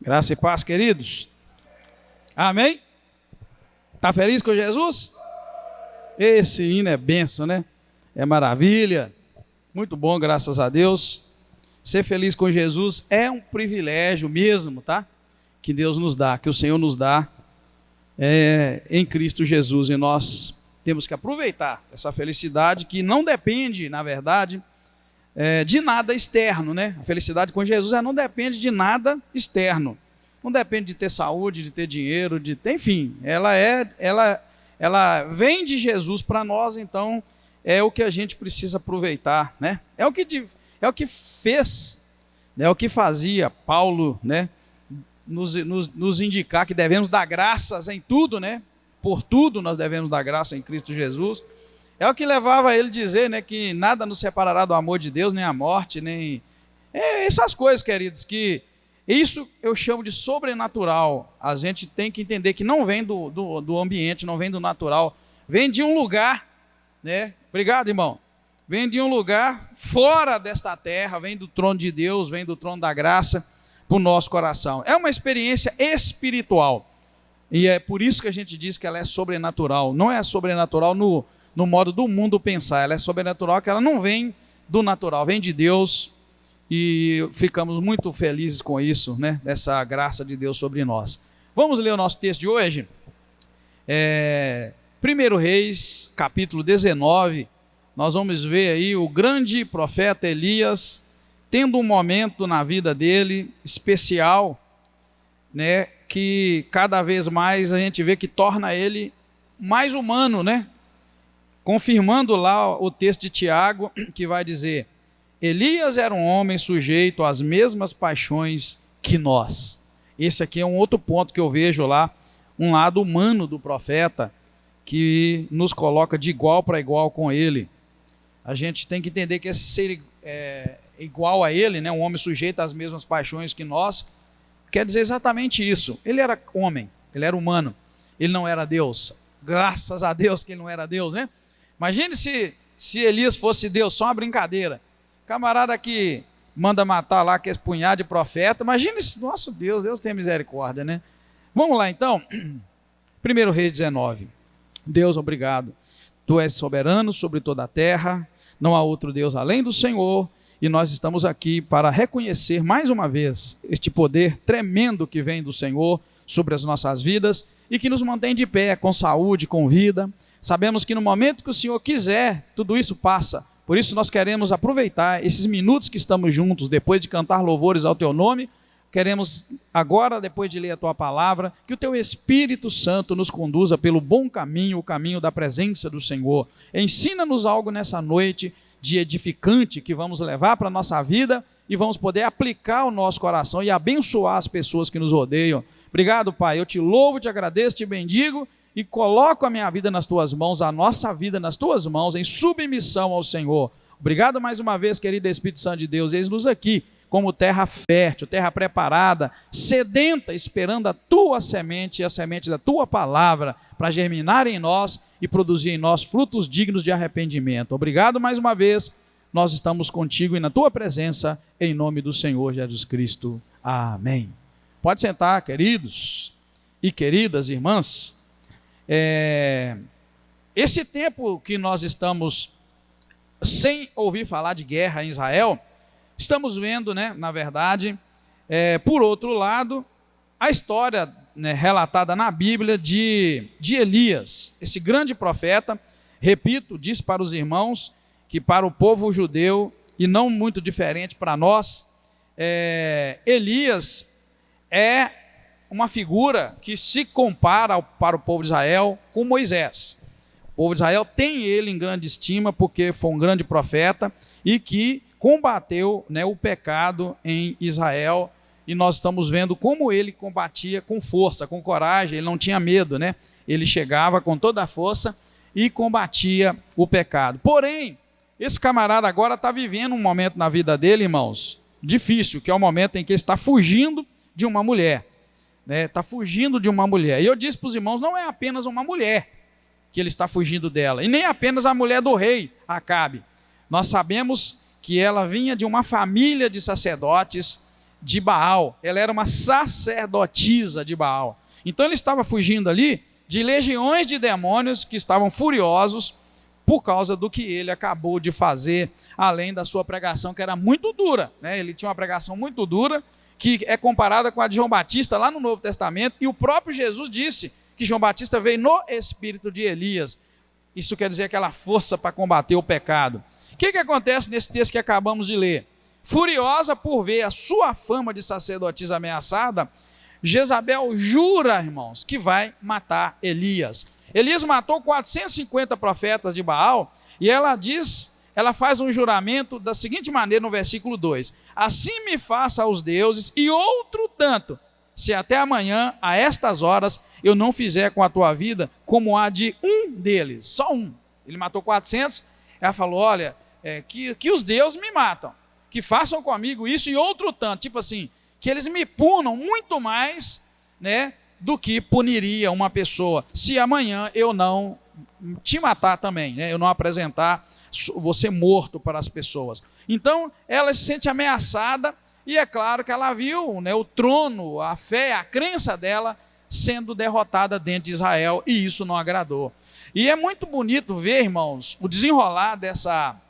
Graça e paz, queridos. Amém? Está feliz com Jesus? Esse hino é bênção, né? É maravilha. Muito bom, graças a Deus. Ser feliz com Jesus é um privilégio mesmo, tá? Que Deus nos dá, que o Senhor nos dá em Cristo Jesus. E nós temos que aproveitar essa felicidade que não depende, na verdade, de nada externo, né? A felicidade com Jesus não depende de nada externo. Não depende de ter saúde, de ter dinheiro, enfim, ela vem de Jesus para nós, então é o que a gente precisa aproveitar, né? É o que fez, é o que fazia Paulo, né? Nos indicar que devemos dar graças em tudo, né? Por tudo nós devemos dar graça em Cristo Jesus. É o que levava ele a dizer, né, que nada nos separará do amor de Deus, nem a morte, nem... essas coisas, queridos, que isso eu chamo de sobrenatural. A gente tem que entender que não vem do ambiente, não vem do natural, vem de um lugar, né? Obrigado, irmão. Vem de um lugar fora desta terra, vem do trono de Deus, vem do trono da graça para o nosso coração. É uma experiência espiritual. E é por isso que a gente diz que ela é sobrenatural. Não é sobrenatural no modo do mundo pensar, ela é sobrenatural, que ela não vem do natural, vem de Deus, e ficamos muito felizes com isso, né? Dessa graça de Deus sobre nós. Vamos ler o nosso texto de hoje? 1 Reis, capítulo 19, nós vamos ver aí o grande profeta Elias, tendo um momento na vida dele especial, né? Que cada vez mais a gente vê que torna ele mais humano, né? Confirmando lá o texto de Tiago, que vai dizer: Elias era um homem sujeito às mesmas paixões que nós. Esse aqui é um outro ponto que eu vejo lá, um lado humano do profeta, que nos coloca de igual para igual com ele. A gente tem que entender que esse ser igual a ele, né, um homem sujeito às mesmas paixões que nós, quer dizer exatamente isso. Ele era homem, ele era humano, ele não era Deus. Graças a Deus que ele não era Deus, né? Imagine se Elias fosse Deus, só uma brincadeira. Camarada que manda matar lá, que é punhado de profeta. Imagine se, nosso Deus tem misericórdia, né? Vamos lá então. 1 Reis 19. Deus, obrigado. Tu és soberano sobre toda a terra, não há outro Deus além do Senhor, e nós estamos aqui para reconhecer mais uma vez este poder tremendo que vem do Senhor sobre as nossas vidas e que nos mantém de pé, com saúde, com vida. Sabemos que no momento que o Senhor quiser, tudo isso passa. Por isso nós queremos aproveitar esses minutos que estamos juntos, depois de cantar louvores ao Teu nome. Queremos agora, depois de ler a Tua palavra, que o Teu Espírito Santo nos conduza pelo bom caminho, o caminho da presença do Senhor. Ensina-nos algo nessa noite de edificante que vamos levar para a nossa vida e vamos poder aplicar o nosso coração e abençoar as pessoas que nos rodeiam. Obrigado, Pai. Eu Te louvo, Te agradeço, Te bendigo e coloco a minha vida nas Tuas mãos, a nossa vida nas Tuas mãos, em submissão ao Senhor. Obrigado mais uma vez, querido Espírito Santo de Deus. Eis-nos aqui como terra fértil, terra preparada, sedenta, esperando a Tua semente e a semente da Tua palavra para germinar em nós e produzir em nós frutos dignos de arrependimento. Obrigado mais uma vez. Nós estamos contigo e na Tua presença, em nome do Senhor Jesus Cristo. Amém. Pode sentar, queridos e queridas irmãs. Esse tempo que nós estamos sem ouvir falar de guerra em Israel, estamos vendo, né, na verdade, por outro lado, a história, né, relatada na Bíblia de Elias, esse grande profeta. Repito, diz para os irmãos que para o povo judeu, e não muito diferente para nós, Elias é uma figura que se compara para o povo de Israel com Moisés. O povo de Israel tem ele em grande estima porque foi um grande profeta e que combateu, né, o pecado em Israel, e nós estamos vendo como ele combatia com força, com coragem. Ele não tinha medo, né? Ele chegava com toda a força e combatia o pecado. Porém, esse camarada agora está vivendo um momento na vida dele, irmãos, difícil, que é o momento em que ele está fugindo de uma mulher. Está fugindo de uma mulher. E eu disse para os irmãos, não é apenas uma mulher que ele está fugindo dela, e nem apenas a mulher do rei Acabe. Nós sabemos que ela vinha de uma família de sacerdotes, de Baal. Ela era uma sacerdotisa de Baal. Então ele estava fugindo ali de legiões de demônios que estavam furiosos por causa do que ele acabou de fazer, além da sua pregação, que era muito dura, né? Ele tinha uma pregação muito dura, que é comparada com a de João Batista lá no Novo Testamento, e o próprio Jesus disse que João Batista veio no espírito de Elias. Isso quer dizer aquela força para combater o pecado. O que acontece nesse texto que acabamos de ler? Furiosa por ver a sua fama de sacerdotisa ameaçada, Jezabel jura, irmãos, que vai matar Elias. Elias matou 450 profetas de Baal, e ela faz um juramento da seguinte maneira no versículo 2: assim me faça aos deuses, e outro tanto, se até amanhã, a estas horas, eu não fizer com a tua vida como a de um deles, só um. Ele matou 400, ela falou, olha, que os deuses me matam, que façam comigo isso e outro tanto, tipo assim, que eles me punam muito mais, né, do que puniria uma pessoa, se amanhã eu não te matar também, né, eu não apresentar você morto para as pessoas. Então ela se sente ameaçada, e é claro que ela viu, né, o trono, a fé, a crença dela sendo derrotada dentro de Israel, e isso não agradou. E é muito bonito ver, irmãos, o desenrolar dessa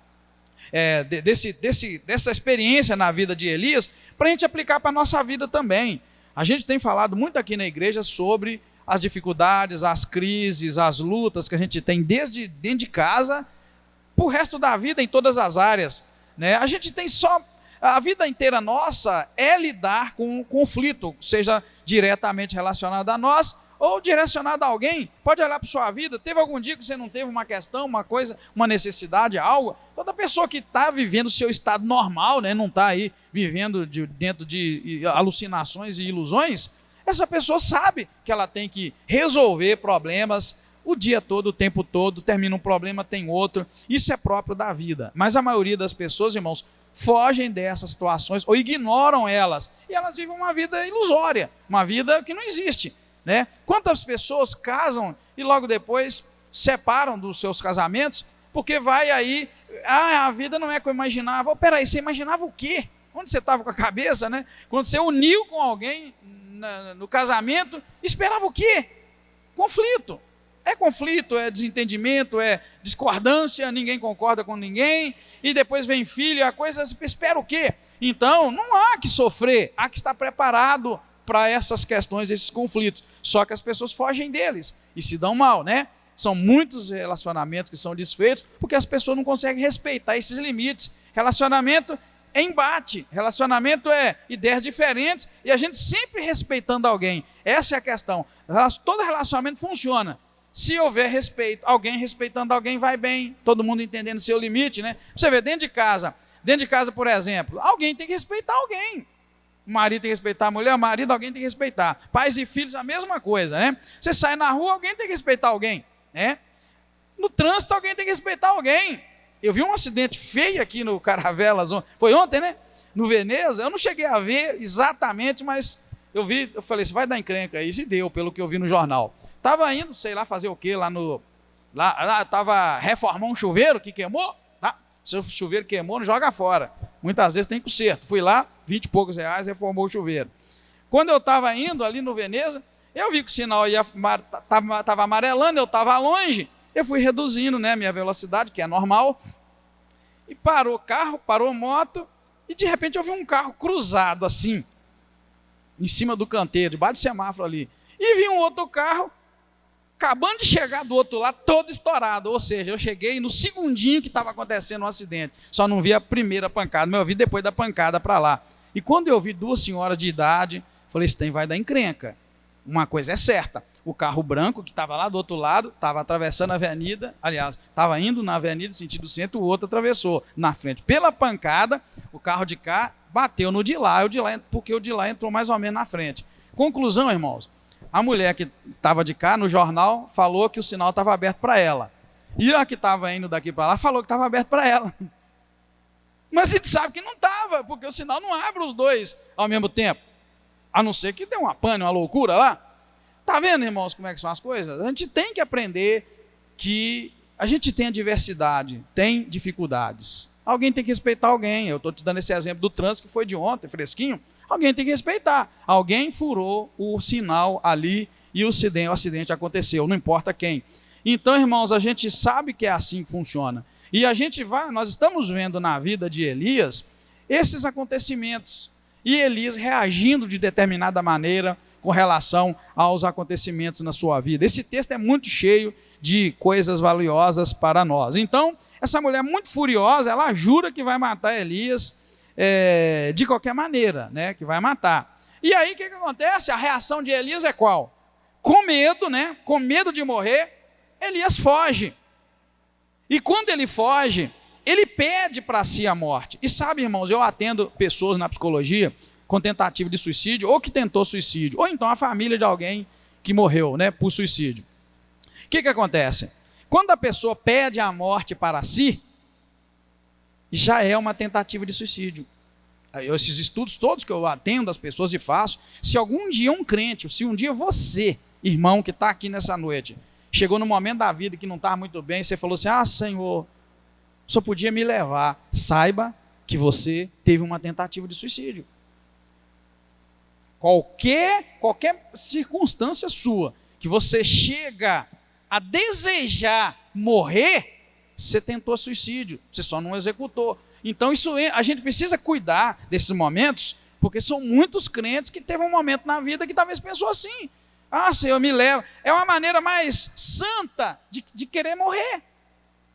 experiência na vida de Elias, para a gente aplicar para a nossa vida também. A gente tem falado muito aqui na igreja sobre as dificuldades, as crises, as lutas que a gente tem desde dentro de casa para o resto da vida, em todas as áreas, né? A gente tem a vida inteira nossa é lidar com um conflito, seja diretamente relacionado a nós ou direcionado a alguém. Pode olhar para a sua vida, teve algum dia que você não teve uma questão, uma coisa, uma necessidade, algo? Toda pessoa que está vivendo o seu estado normal, né, não está aí vivendo dentro de alucinações e ilusões, essa pessoa sabe que ela tem que resolver problemas o dia todo, o tempo todo, termina um problema, tem outro. Isso é próprio da vida. Mas a maioria das pessoas, irmãos, fogem dessas situações ou ignoram elas, e elas vivem uma vida ilusória, uma vida que não existe, né? Quantas pessoas casam e logo depois separam dos seus casamentos, porque vai aí, a vida não é como eu imaginava. Peraí, você imaginava o quê? Onde você estava com a cabeça, né? Quando você uniu com alguém no casamento, esperava o quê? Conflito. É conflito, é desentendimento, é discordância, ninguém concorda com ninguém, e depois vem filho, a coisa, espera o quê? Então, não há que sofrer, há que estar preparado para essas questões, esses conflitos. Só que as pessoas fogem deles e se dão mal, né? São muitos relacionamentos que são desfeitos porque as pessoas não conseguem respeitar esses limites. Relacionamento é embate, relacionamento é ideias diferentes, e a gente sempre respeitando alguém. Essa é a questão. Todo relacionamento funciona se houver respeito. Alguém respeitando alguém vai bem, todo mundo entendendo seu limite, né? Você vê, dentro de casa, por exemplo, alguém tem que respeitar alguém. O marido tem que respeitar a mulher, o marido, alguém tem que respeitar. Pais e filhos, a mesma coisa, né? Você sai na rua, alguém tem que respeitar alguém, né? No trânsito, alguém tem que respeitar alguém. Eu vi um acidente feio aqui no Caravelas, foi ontem, né? No Veneza, eu não cheguei a ver exatamente, mas eu vi, eu falei, isso vai dar encrenca aí, se deu, pelo que eu vi no jornal. Estava indo, sei lá, fazer o quê lá estava reformar um chuveiro que queimou, tá? Se o chuveiro queimou, não joga fora. Muitas vezes tem conserto. Fui lá, 20 e poucos reais, reformou o chuveiro. Quando eu estava indo ali no Veneza, eu vi que o sinal estava amarelando, eu estava longe, eu fui reduzindo, né, minha velocidade, que é normal, e parou o carro, parou a moto, e de repente eu vi um carro cruzado assim, em cima do canteiro, debaixo do semáforo ali, e vi um outro carro, acabando de chegar do outro lado, todo estourado. Ou seja, eu cheguei no segundinho que estava acontecendo o acidente. Só não vi a primeira pancada, mas eu vi depois da pancada para lá. E quando eu vi duas senhoras de idade, falei, esse trem vai dar encrenca. Uma coisa é certa, o carro branco que estava lá do outro lado, estava atravessando a avenida, aliás, estava indo na avenida sentido centro, o outro atravessou na frente. Pela pancada, o carro de cá bateu no de lá, porque o de lá entrou mais ou menos na frente. Conclusão, irmãos, a mulher que estava de cá, no jornal, falou que o sinal estava aberto para ela. E a que estava indo daqui para lá, falou que estava aberto para ela. Mas a gente sabe que não estava, porque o sinal não abre os dois ao mesmo tempo. A não ser que dê uma pane, uma loucura lá. Está vendo, irmãos, como é que são as coisas? A gente tem que aprender que a gente tem adversidade, tem dificuldades. Alguém tem que respeitar alguém. Eu estou te dando esse exemplo do trânsito que foi de ontem, fresquinho. alguém tem que respeitar. Alguém furou o sinal ali e o acidente aconteceu, não importa quem. Então, irmãos, a gente sabe que é assim que funciona. E nós estamos vendo na vida de Elias esses acontecimentos. E Elias reagindo de determinada maneira com relação aos acontecimentos na sua vida. Esse texto é muito cheio de coisas valiosas para nós. Então, essa mulher muito furiosa, ela jura que vai matar Elias de qualquer maneira, né? Que vai matar. E aí, o que acontece? A reação de Elias é qual? Com medo, né? Com medo de morrer, Elias foge. E quando ele foge, ele pede para si a morte. E sabe, irmãos, eu atendo pessoas na psicologia com tentativa de suicídio, ou que tentou suicídio, ou então a família de alguém que morreu, né, por suicídio. O que acontece? Quando a pessoa pede a morte para si, já é uma tentativa de suicídio. Esses estudos todos que eu atendo as pessoas e faço, se algum dia um crente, se um dia você, irmão que está aqui nessa noite, chegou no momento da vida que não está muito bem, você falou assim, Senhor, só podia me levar, saiba que você teve uma tentativa de suicídio. Qualquer circunstância sua, que você chega a desejar morrer, você tentou suicídio, você só não executou. Então a gente precisa cuidar desses momentos, porque são muitos crentes que teve um momento na vida que talvez pensou assim, Senhor, me leva. É uma maneira mais santa de querer morrer.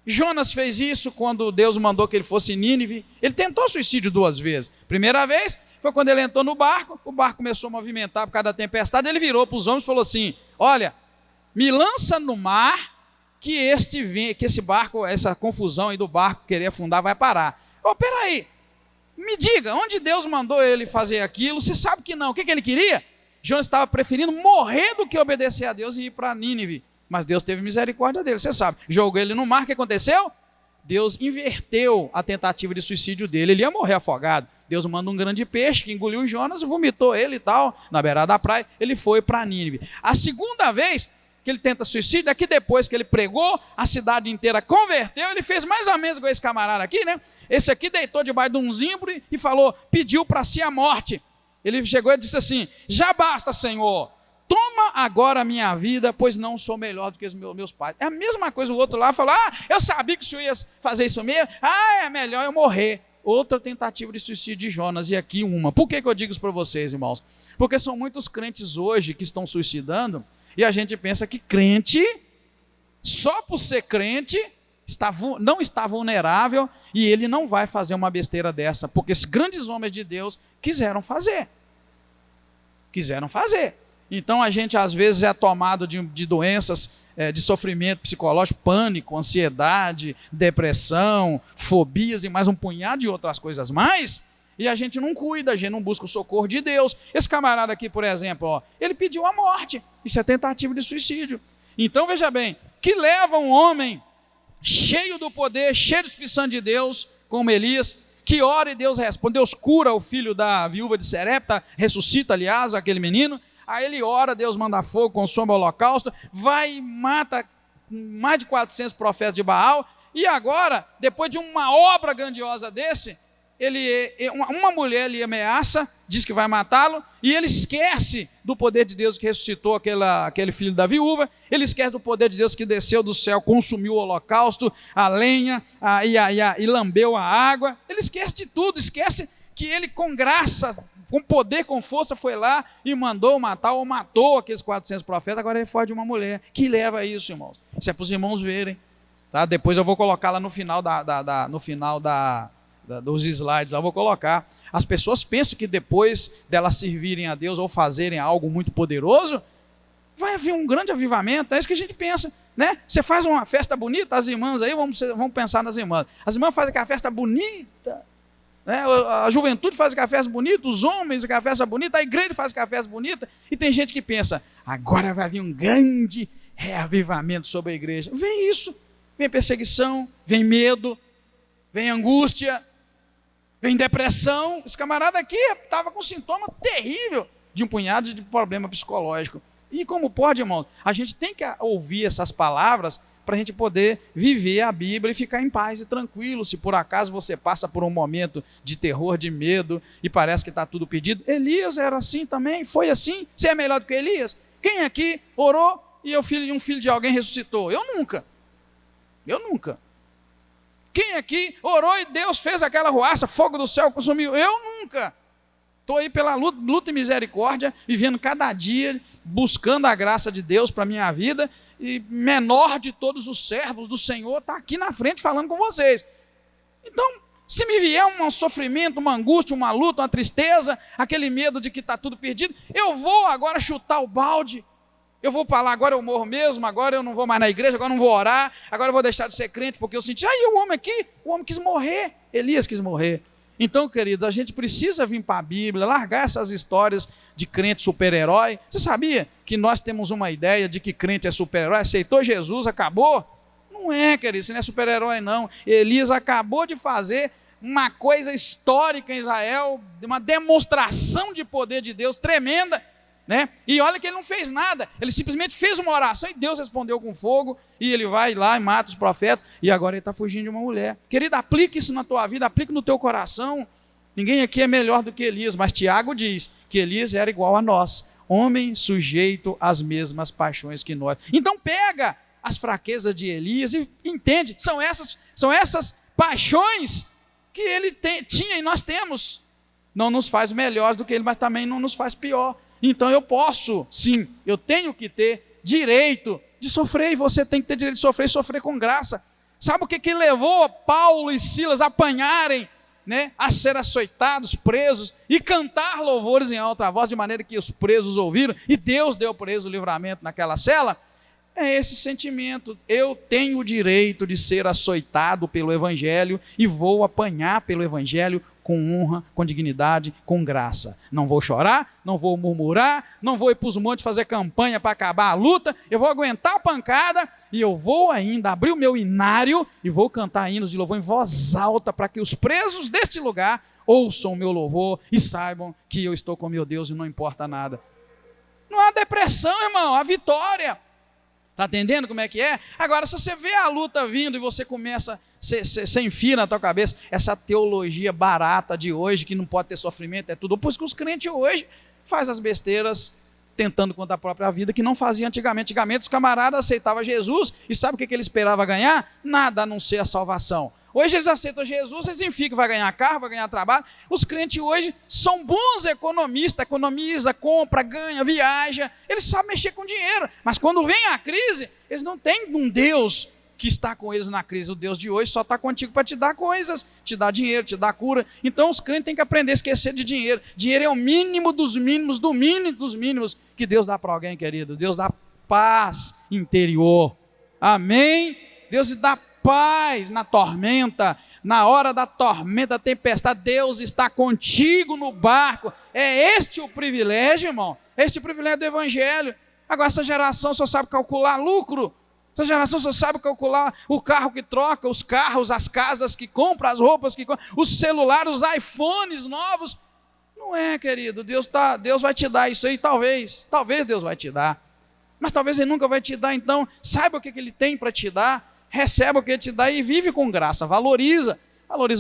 Jonas fez isso quando Deus mandou que ele fosse em Nínive. Ele tentou suicídio 2 vezes. Primeira vez foi quando ele entrou no barco, o barco começou a movimentar por causa da tempestade, ele virou para os homens e falou assim, olha, me lança no mar, que esse barco, essa confusão aí do barco querer afundar vai parar. Peraí, me diga, onde Deus mandou ele fazer aquilo? Você sabe que não. O que ele queria? Jonas estava preferindo morrer do que obedecer a Deus e ir para Nínive. Mas Deus teve misericórdia dele, você sabe. Jogou ele no mar, o que aconteceu? Deus inverteu a tentativa de suicídio dele. Ele ia morrer afogado. Deus manda um grande peixe que engoliu Jonas e vomitou ele e tal, na beirada da praia. Ele foi para Nínive. A segunda vez que ele tenta suicídio é que depois que ele pregou, a cidade inteira converteu. Ele fez mais ou menos com esse camarada aqui, né? Esse aqui deitou debaixo de um zimbro e falou, pediu para si a morte. Ele chegou e disse assim, já basta, Senhor, toma agora a minha vida, pois não sou melhor do que os meus pais. É a mesma coisa, o outro lá falou, eu sabia que o senhor ia fazer isso mesmo, é melhor eu morrer. Outra tentativa de suicídio de Jonas, e aqui uma. Por que eu digo isso para vocês, irmãos? Porque são muitos crentes hoje que estão suicidando, e a gente pensa que crente, só por ser crente, não está vulnerável, e ele não vai fazer uma besteira dessa, porque esses grandes homens de Deus quiseram fazer. Então a gente às vezes é tomado de doenças, de sofrimento psicológico, pânico, ansiedade, depressão, fobias e mais um punhado de outras coisas mais, e a gente não cuida, a gente não busca o socorro de Deus. Esse camarada aqui, por exemplo, ele pediu a morte, isso é tentativa de suicídio. Então veja bem, que leva um homem cheio do poder, cheio do Espírito Santo de Deus, como Elias, que ora e Deus responde. Deus cura o filho da viúva de Serepta, ressuscita, aliás, aquele menino. Aí ele ora, Deus manda fogo, consome o holocausto, vai e mata mais de 400 profetas de Baal. E agora, depois de uma obra grandiosa desse, uma mulher lhe ameaça, diz que vai matá-lo, e ele esquece do poder de Deus que ressuscitou aquele filho da viúva, ele esquece do poder de Deus que desceu do céu, consumiu o holocausto, a lenha, e lambeu a água. Ele esquece de tudo, esquece que ele com graça, com poder, com força, foi lá e mandou matar ou matou aqueles 400 profetas. Agora ele foge de uma mulher. Que leva a isso, irmãos? Isso é para os irmãos verem. Tá? Depois eu vou colocar lá no final dos slides, eu vou colocar. As pessoas pensam que depois delas servirem a Deus ou fazerem algo muito poderoso, vai haver um grande avivamento. É isso que a gente pensa, né? Você faz uma festa bonita, as irmãs aí, vamos pensar nas irmãs. As irmãs fazem aquela festa bonita, né? A juventude faz aquela festa bonita, os homens aquela festa bonita, a igreja faz aquela festa bonita, e tem gente que pensa, agora vai vir um grande reavivamento sobre a igreja. Vem isso, vem perseguição, vem medo, vem angústia, vem depressão. Esse camarada aqui estava com sintoma terrível de um punhado de problema psicológico. E como pode, irmão? A gente tem que ouvir essas palavras para a gente poder viver a Bíblia e ficar em paz e tranquilo. Se por acaso você passa por um momento de terror, de medo e parece que está tudo perdido, Elias era assim também, foi assim. Você é melhor do que Elias? Quem aqui orou e um filho de alguém ressuscitou? Eu nunca. Quem aqui orou e Deus fez aquela ruaça, fogo do céu consumiu? Eu nunca. Estou aí pela luta e misericórdia, vivendo cada dia, buscando a graça de Deus para a minha vida, e menor de todos os servos do Senhor está aqui na frente falando com vocês. Então, se me vier um sofrimento, uma angústia, uma luta, uma tristeza, aquele medo de que está tudo perdido, eu vou agora chutar o balde, eu vou falar, agora eu morro mesmo, agora eu não vou mais na igreja, agora eu não vou orar, agora eu vou deixar de ser crente, porque eu senti, o homem quis morrer, Elias quis morrer. Então, queridos, a gente precisa vir para a Bíblia, largar essas histórias de crente super-herói. Você sabia que nós temos uma ideia de que crente é super-herói? Aceitou Jesus, acabou? Não é, querido, isso não é super-herói não. Elias acabou de fazer uma coisa histórica em Israel, uma demonstração de poder de Deus tremenda, né? E olha que ele não fez nada, ele simplesmente fez uma oração e Deus respondeu com fogo, e ele vai lá e mata os profetas, e agora ele está fugindo de uma mulher. Querido, aplique isso na tua vida, aplique no teu coração. Ninguém aqui é melhor do que Elias, mas Tiago diz que Elias era igual a nós, homem sujeito às mesmas paixões que nós. Então pega as fraquezas de Elias e entende, são essas paixões que ele tinha e nós temos. Não nos faz melhores do que ele, mas também não nos faz pior. Então eu posso, sim, eu tenho que ter direito de sofrer, e você tem que ter direito de sofrer e sofrer com graça. Sabe o que levou Paulo e Silas a apanharem, né, a ser açoitados, presos, e cantar louvores em alta voz, de maneira que os presos ouviram, e Deus deu para eles o livramento naquela cela? É esse sentimento, eu tenho o direito de ser açoitado pelo Evangelho, e vou apanhar pelo Evangelho com honra, com dignidade, com graça. Não vou chorar, não vou murmurar, não vou ir para os montes fazer campanha para acabar a luta, eu vou aguentar a pancada, e eu vou ainda abrir o meu inário, e vou cantar hinos de louvor em voz alta, para que os presos deste lugar ouçam o meu louvor, e saibam que eu estou com meu Deus e não importa nada. Não há depressão, irmão, há vitória. Está entendendo como é que é? Agora, se você vê a luta vindo e você começa, você enfia na tua cabeça essa teologia barata de hoje, que não pode ter sofrimento, é tudo. Por isso que os crentes hoje fazem as besteiras tentando contra a própria vida, que não faziam antigamente. Antigamente os camaradas aceitavam Jesus e sabe o que ele esperava ganhar? Nada a não ser a salvação. Hoje eles aceitam Jesus, eles enfiam que vai ganhar carro, vai ganhar trabalho. Os crentes hoje são bons economistas, economiza, compra, ganha, viaja. Eles sabem mexer com dinheiro, mas quando vem a crise, eles não têm um Deus que está com eles na crise. O Deus de hoje só está contigo para te dar coisas, te dar dinheiro, te dar cura. Então os crentes têm que aprender a esquecer de dinheiro. Dinheiro é o mínimo dos mínimos, do mínimo dos mínimos que Deus dá para alguém, querido. Deus dá paz interior. Amém? Deus dá paz na tormenta, na hora da tormenta, da tempestade, Deus está contigo no barco. É este o privilégio, irmão, este é o privilégio do Evangelho. Agora essa geração só sabe calcular lucro, essa geração só sabe calcular o carro que troca, os carros, as casas que compra, as roupas que compra, os celulares, os iPhones novos. Não é, querido, Deus vai te dar isso aí, talvez Deus vai te dar, mas talvez Ele nunca vai te dar. Então saiba o que Ele tem para te dar, recebe o que Ele te dá e vive com graça, valoriza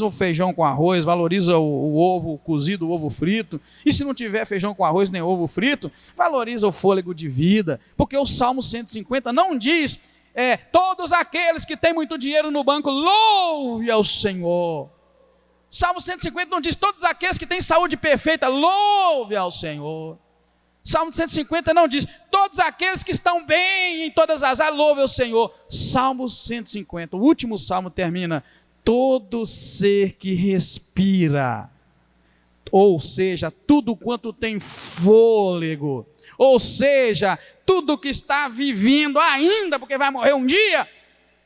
o feijão com arroz, valoriza o ovo cozido, o ovo frito, e se não tiver feijão com arroz nem ovo frito, valoriza o fôlego de vida, porque o Salmo 150 não diz, todos aqueles que têm muito dinheiro no banco, louve ao Senhor. Salmo 150 não diz, todos aqueles que têm saúde perfeita, louve ao Senhor. Salmo 150 não diz, todos aqueles que estão bem em todas as áreas, louve ao Senhor. Salmo 150, o último salmo termina, todo ser que respira, ou seja, tudo quanto tem fôlego, ou seja, tudo que está vivendo ainda, porque vai morrer um dia,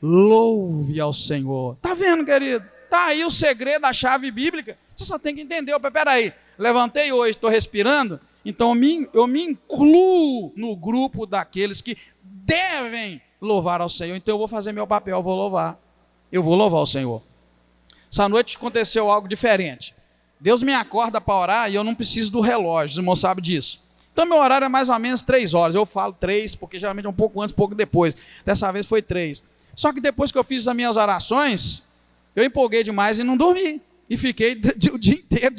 louve ao Senhor. Está vendo, querido? Está aí o segredo, a chave bíblica. Você só tem que entender. Peraí, levantei hoje, estou respirando, então eu me incluo no grupo daqueles que devem louvar ao Senhor. Então eu vou fazer meu papel, eu vou louvar o Senhor. Essa noite aconteceu algo diferente. Deus me acorda para orar e eu não preciso do relógio, os irmãos sabem disso. Então meu horário é mais ou menos 3 horas, eu falo 3 porque geralmente é um pouco antes, um pouco depois. Dessa vez foi 3. Só que depois que eu fiz as minhas orações, eu empolguei demais e não dormi. E fiquei o dia inteiro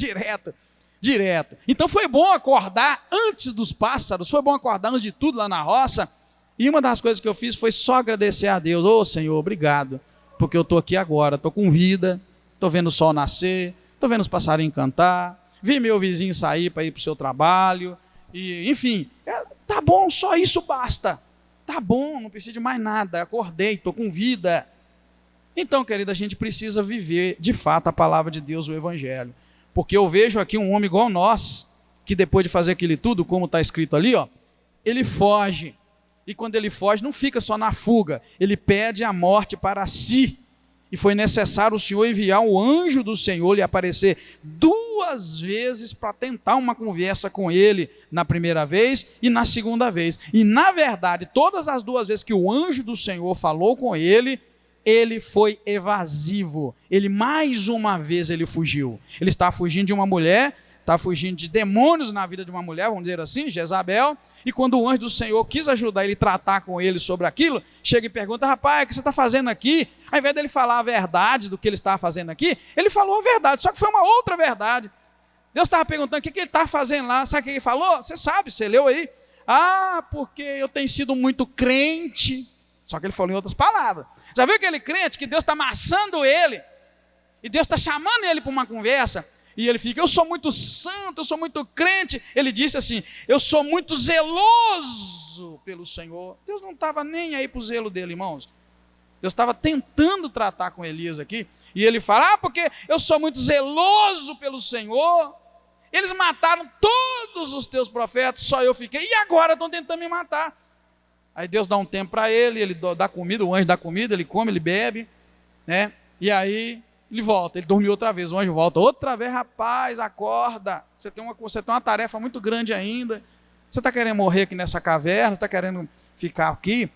direto. Então foi bom acordar antes dos pássaros, foi bom acordar antes de tudo lá na roça. E uma das coisas que eu fiz foi só agradecer a Deus. Ô Senhor, obrigado, porque eu estou aqui agora, estou com vida, estou vendo o sol nascer, estou vendo os passarinhos cantar, vi meu vizinho sair para ir para o seu trabalho, e enfim, tá bom, só isso basta. Tá bom, não preciso de mais nada, acordei, estou com vida. Então, querida, a gente precisa viver de fato a palavra de Deus, o Evangelho. Porque eu vejo aqui um homem igual nós, que depois de fazer aquilo tudo, como está escrito ali, ó, ele foge. E quando ele foge, não fica só na fuga, ele pede a morte para si. E foi necessário o Senhor enviar o anjo do Senhor lhe aparecer 2 vezes para tentar uma conversa com ele na primeira vez e na segunda vez. E na verdade, todas as 2 vezes que o anjo do Senhor falou com ele, ele foi evasivo. Ele mais uma vez ele fugiu. Ele está fugindo de uma mulher, está fugindo de demônios na vida de uma mulher, vamos dizer assim, Jezabel. E quando o anjo do Senhor quis ajudar ele a tratar com ele sobre aquilo, chega e pergunta: rapaz, o que você está fazendo aqui? Ao invés dele falar a verdade do que ele estava fazendo aqui, ele falou a verdade, só que foi uma outra verdade. Deus estava perguntando o que ele está fazendo lá. Sabe o que ele falou? Você sabe, você leu aí. Ah, porque eu tenho sido muito crente. Só que ele falou em outras palavras. Já viu aquele crente que Deus está amassando ele, e Deus está chamando ele para uma conversa, e ele fica: eu sou muito santo, eu sou muito crente. Ele disse assim: eu sou muito zeloso pelo Senhor. Deus não estava nem aí para o zelo dele, irmãos. Deus estava tentando tratar com Elias aqui, e ele fala: ah, porque eu sou muito zeloso pelo Senhor. Eles mataram todos os teus profetas, só eu fiquei, e agora estão tentando me matar. Aí Deus dá um tempo para ele dá comida, o anjo dá comida, ele come, ele bebe, né? E aí ele volta, ele dormiu outra vez, o anjo volta outra vez: rapaz, acorda, você tem uma tarefa muito grande ainda, você está querendo morrer aqui nessa caverna, está querendo ficar aqui?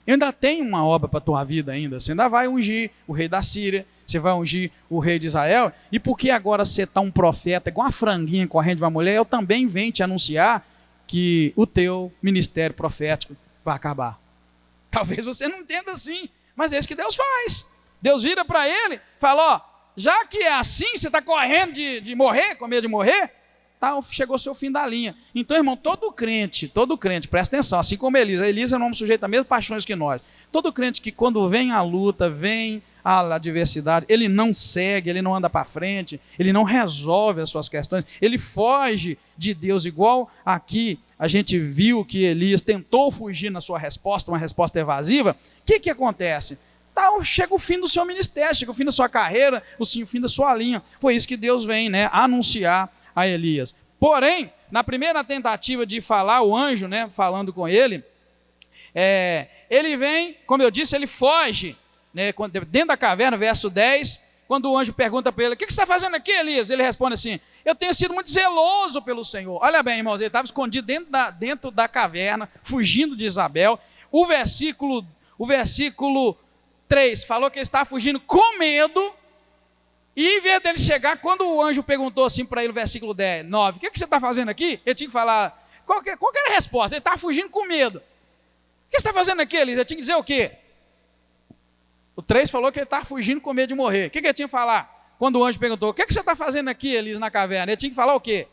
Eu ainda tenho uma obra para a tua vida ainda, você ainda vai ungir o rei da Síria, você vai ungir o rei de Israel, e porque agora você está um profeta, igual uma franguinha correndo de uma mulher, eu também venho te anunciar que o teu ministério profético vai acabar. Talvez você não entenda assim, mas é isso que Deus faz. Deus vira para ele e fala: ó, já que é assim, você está correndo de morrer, com medo de morrer, tá, chegou o seu fim da linha. Então, irmão, todo crente, presta atenção, assim como Elias é um homem sujeito às mesmas paixões que nós. Todo crente que quando vem a luta, vem a adversidade, ele não segue, ele não anda para frente, ele não resolve as suas questões, ele foge de Deus, igual aqui a gente viu que Elias tentou fugir na sua resposta, uma resposta evasiva. O que acontece? Chega o fim do seu ministério, chega o fim da sua carreira, o fim da sua linha. Foi isso que Deus vem, né, anunciar a Elias. Porém, na primeira tentativa de falar, o anjo, né, falando com ele, ele vem, como eu disse, ele foge, né, dentro da caverna, verso 10, quando o anjo pergunta para ele: o que você está fazendo aqui, Elias? Ele responde assim: eu tenho sido muito zeloso pelo Senhor. Olha bem, irmãos, ele estava escondido dentro da caverna, fugindo de Isabel. O versículo 3 falou que ele estava fugindo com medo, e em vez dele chegar, quando o anjo perguntou assim para ele, no versículo 9, o que você está fazendo aqui? Ele tinha que falar, qual que era a resposta? Ele estava fugindo com medo. O que você está fazendo aqui, Elias? Ele tinha que dizer o quê? O 3 falou que ele estava fugindo com medo de morrer. O que ele tinha que falar? Quando o anjo perguntou: o que você está fazendo aqui, Elias, na caverna? Ele tinha que falar o quê?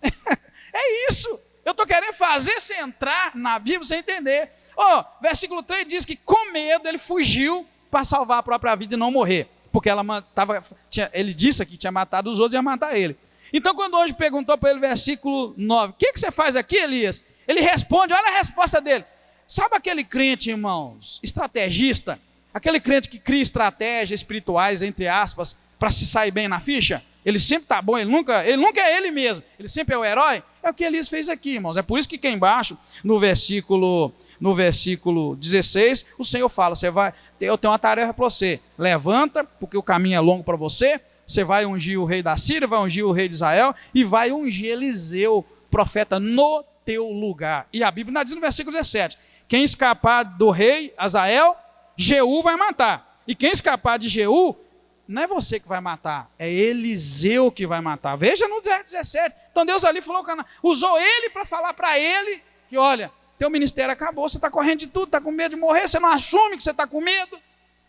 É isso. Eu estou querendo fazer você entrar na Bíblia sem entender. Versículo 3 diz que com medo ele fugiu para salvar a própria vida e não morrer. Porque ele disse que tinha matado os outros e ia matar ele. Então, quando o anjo perguntou para ele, versículo 9, o que você faz aqui, Elias? Ele responde, olha a resposta dele. Sabe aquele crente, irmãos, estrategista? Aquele crente que cria estratégias espirituais, entre aspas, para se sair bem na ficha? Ele sempre está bom, ele nunca é ele mesmo, ele sempre é o herói. É o que Elias fez aqui, irmãos. É por isso que aqui embaixo, no versículo 16, o Senhor fala: eu tenho uma tarefa para você. Levanta, porque o caminho é longo para você. Você vai ungir o rei da Síria, vai ungir o rei de Israel e vai ungir Eliseu, profeta, no teu lugar. E a Bíblia diz no versículo 17: quem escapar do rei Azael, Jeú vai matar. E quem escapar de Jeú, não é você que vai matar, é Eliseu que vai matar. Veja no verso 17. Então Deus ali falou, usou ele para falar para ele que, olha, teu ministério acabou, você está correndo de tudo, está com medo de morrer, você não assume que você está com medo.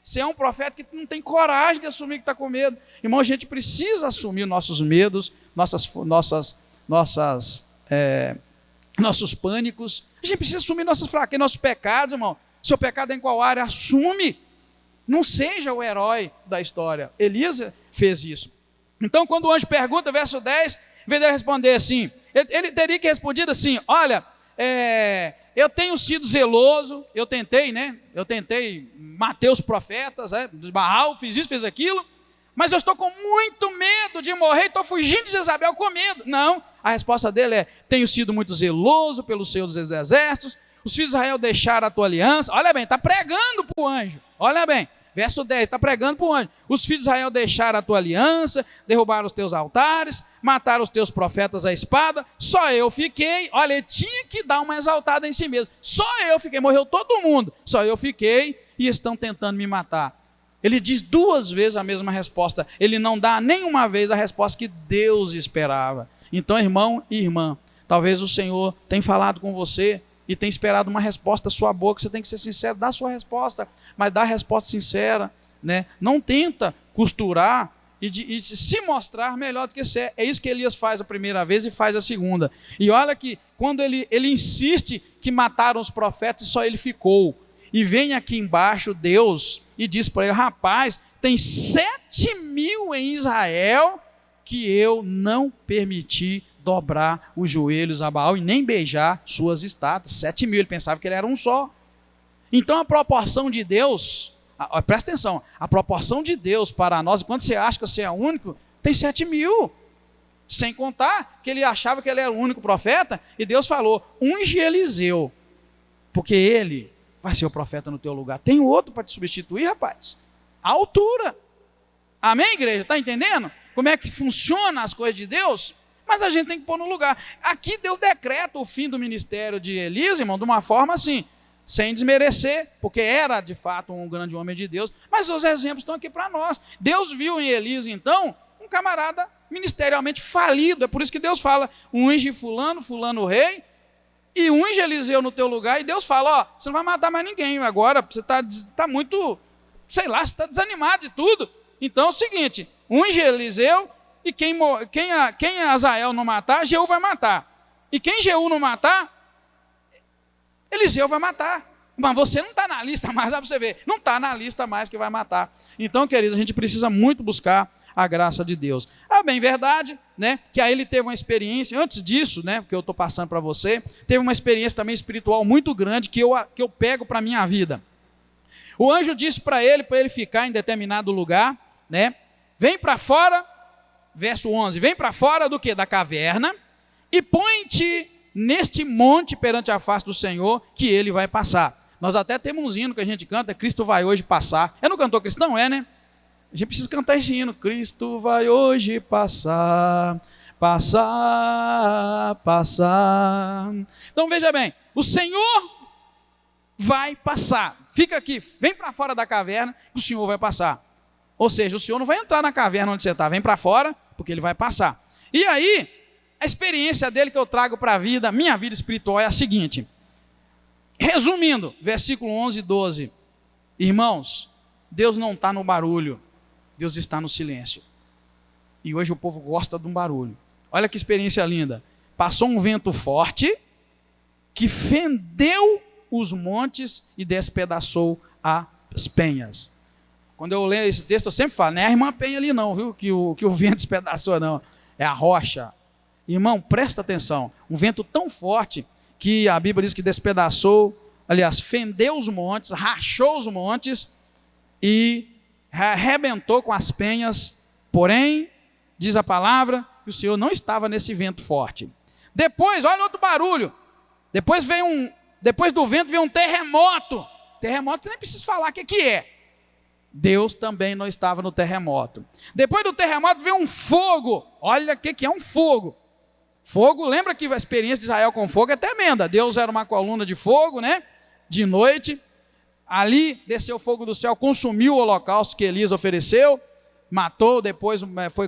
Você é um profeta que não tem coragem de assumir que está com medo. Irmão, a gente precisa assumir nossos medos, nossos pânicos. A gente precisa assumir nossas fraquezas, nossos pecados, irmão. Seu pecado é em qual área? Assume. Não seja o herói da história. Elias fez isso. Então, quando o anjo pergunta, verso 10, em vez de ele responder assim, ele teria que responder assim: olha, eu tenho sido zeloso, eu tentei, matei os profetas, de Baal, fiz isso, fiz aquilo, mas eu estou com muito medo de morrer, estou fugindo de Jezabel com medo. Não, a resposta dele é: tenho sido muito zeloso pelo Senhor dos Exércitos, os filhos de Israel deixaram a tua aliança. Olha bem, está pregando para o anjo, olha bem, verso 10, está pregando para o anjo. Os filhos de Israel deixaram a tua aliança, derrubaram os teus altares, mataram os teus profetas à espada, só eu fiquei. Olha, ele tinha que dar uma exaltada em si mesmo. Só eu fiquei, morreu todo mundo, só eu fiquei e estão tentando me matar. Ele diz 2 vezes a mesma resposta, ele não dá nenhuma vez a resposta que Deus esperava. Então, irmão e irmã, talvez o Senhor tenha falado com você e tenha esperado uma resposta da sua boca. Você tem que ser sincero, dá a sua resposta, mas dá a resposta sincera, né? Não tenta costurar e se mostrar melhor do que você é. É isso que Elias faz a primeira vez e faz a segunda. E olha que quando ele insiste que mataram os profetas, só ele ficou. E vem aqui embaixo Deus e diz para ele: rapaz, tem 7.000 em Israel que eu não permiti dobrar os joelhos a Baal e nem beijar suas estátuas. 7.000, ele pensava que ele era um só. Então a proporção de Deus, presta atenção, a proporção de Deus para nós, quando você acha que você é o único, tem 7.000. Sem contar que ele achava que ele era o único profeta, e Deus falou: unge Eliseu, porque ele vai ser o profeta no teu lugar. Tem outro para te substituir, rapaz. A altura. Amém, igreja? Está entendendo como é que funciona as coisas de Deus? Mas a gente tem que pôr no lugar. Aqui Deus decreta o fim do ministério de Elias, irmão, de uma forma assim, sem desmerecer, porque era de fato um grande homem de Deus, mas os exemplos estão aqui para nós. Deus viu em Elias, então, um camarada ministerialmente falido. É por isso que Deus fala: unge fulano rei, e unge Eliseu no teu lugar. E Deus fala: ó, você não vai matar mais ninguém agora, você está muito, sei lá, você está desanimado de tudo. Então é o seguinte: unge Eliseu, e quem Azael não matar, Jeú vai matar. E quem Jeú não matar, Eliseu vai matar. Mas você não está na lista mais, dá para você ver. Não está na lista mais que vai matar. Então, queridos, a gente precisa muito buscar a graça de Deus. É bem verdade, né, que aí ele teve uma experiência, antes disso, né, que eu estou passando para você, teve uma experiência também espiritual muito grande que eu pego para a minha vida. O anjo disse para ele ficar em determinado lugar, né, vem para fora, verso 11, vem para fora do quê? Da caverna, e põe-te neste monte perante a face do Senhor, que ele vai passar. Nós até temos um hino que a gente canta: Cristo vai hoje passar. É no cantor cristão? É, né? A gente precisa cantar esse hino: Cristo vai hoje passar, passar, passar. Então veja bem, o Senhor vai passar. Fica aqui, vem para fora da caverna, o Senhor vai passar. Ou seja, o Senhor não vai entrar na caverna onde você está, vem para fora, porque ele vai passar. E aí, a experiência dele que eu trago para a vida, minha vida espiritual, é a seguinte. Resumindo, versículo 11 e 12. Irmãos, Deus não está no barulho, Deus está no silêncio. E hoje o povo gosta de um barulho. Olha que experiência linda. Passou um vento forte que fendeu os montes e despedaçou as penhas. Quando eu leio esse texto, eu sempre falo: não é a irmã Penha ali não, viu? Que o vento despedaçou, não. É a rocha. Irmão, presta atenção. Um vento tão forte que a Bíblia diz que despedaçou, aliás, fendeu os montes, rachou os montes e arrebentou com as penhas. Porém, diz a palavra que o Senhor não estava nesse vento forte. Depois, olha outro barulho. Depois do vento veio um terremoto. Terremoto, nem preciso falar o que é. Deus também não estava no terremoto. Depois do terremoto veio um fogo. Olha o que é um fogo. Fogo, lembra que a experiência de Israel com fogo é tremenda. Deus era uma coluna de fogo, né? De noite. Ali desceu o fogo do céu, consumiu o holocausto que Elias ofereceu, matou, depois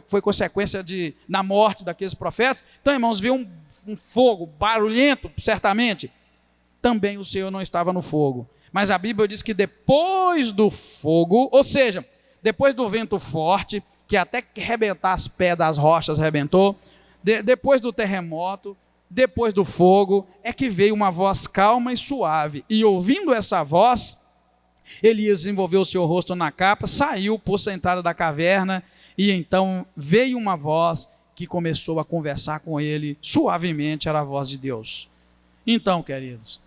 foi consequência na morte daqueles profetas. Então, irmãos, veio um fogo barulhento, certamente. também o Senhor não estava no fogo. Mas a Bíblia diz que depois do fogo, ou seja, depois do vento forte, que até arrebentar as pedras das rochas arrebentou, depois do terremoto, depois do fogo, é que veio uma voz calma e suave. E ouvindo essa voz, Elias envolveu o seu rosto na capa, saiu, pôs a entrada da caverna, e então veio uma voz que começou a conversar com ele, suavemente, era a voz de Deus. Então, queridos,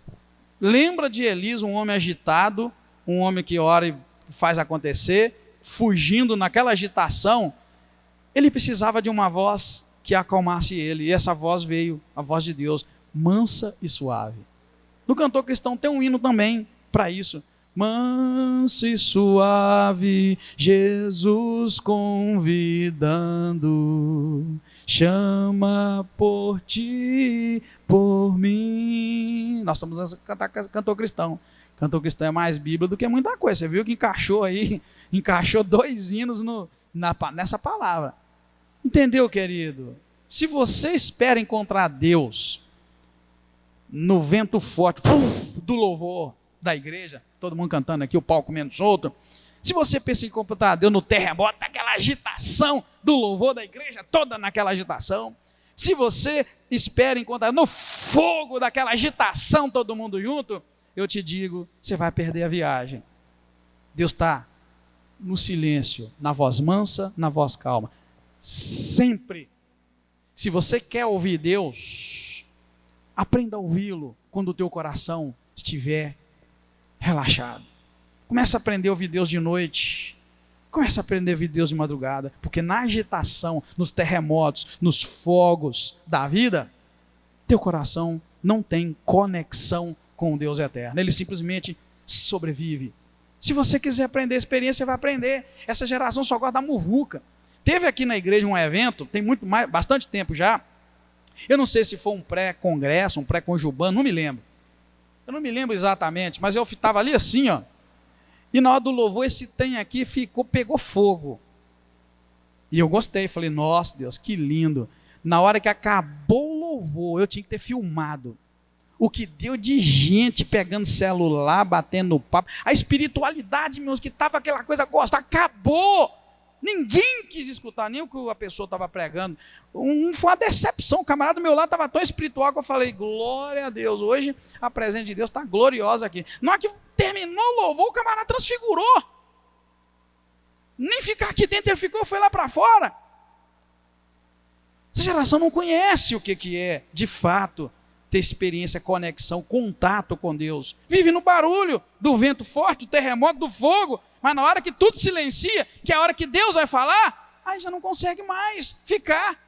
lembra de Elias, um homem agitado, um homem que ora e faz acontecer, fugindo naquela agitação. Ele precisava de uma voz que acalmasse ele, e essa voz veio, a voz de Deus, mansa e suave. No cantor cristão tem um hino também para isso. Manso e suave, Jesus convidando, chama por ti, por mim. Nós estamos a cantar cantor cristão. Cantor cristão é mais Bíblia do que muita coisa. Você viu que encaixou aí, encaixou 2 hinos nessa palavra. Entendeu, querido? Se você espera encontrar Deus no vento forte do louvor da igreja, todo mundo cantando aqui, o palco comendo solto. Se você pensa em encontrar Deus no terremoto, naquela agitação do louvor da igreja, toda naquela agitação. Se você espera encontrar no fogo daquela agitação, todo mundo junto, eu te digo, você vai perder a viagem. Deus está no silêncio, na voz mansa, na voz calma. Sempre. Se você quer ouvir Deus, aprenda a ouvi-lo quando o teu coração estiver relaxado. Começa a aprender a ouvir Deus de noite. Começa a aprender a ouvir Deus de madrugada. Porque na agitação, nos terremotos, nos fogos da vida, teu coração não tem conexão com o Deus eterno. Ele simplesmente sobrevive. Se você quiser aprender a experiência, você vai aprender. Essa geração só gosta da muvuca. Teve aqui na igreja um evento, tem bastante tempo já. Eu não sei se foi um pré-congresso, um pré-conjubano, não me lembro. Eu não me lembro exatamente, mas eu estava ali assim, ó. E na hora do louvor, esse trem aqui pegou fogo. E eu gostei, falei, nossa Deus, que lindo. Na hora que acabou o louvor, eu tinha que ter filmado. O que deu de gente pegando celular, batendo papo. A espiritualidade, meus, que estava aquela coisa gosta, acabou. Ninguém quis escutar nem o que a pessoa estava pregando. Foi uma decepção. O camarada do meu lado estava tão espiritual que eu falei, glória a Deus. Hoje a presença de Deus está gloriosa aqui. Na hora que terminou o louvor, o camarada transfigurou. Nem ficar aqui dentro ele ficou, foi lá para fora. Essa geração não conhece o que é, de fato, ter experiência, conexão, contato com Deus. Vive no barulho do vento forte, do terremoto, do fogo. Mas na hora que tudo silencia, que é a hora que Deus vai falar, aí já não consegue mais ficar.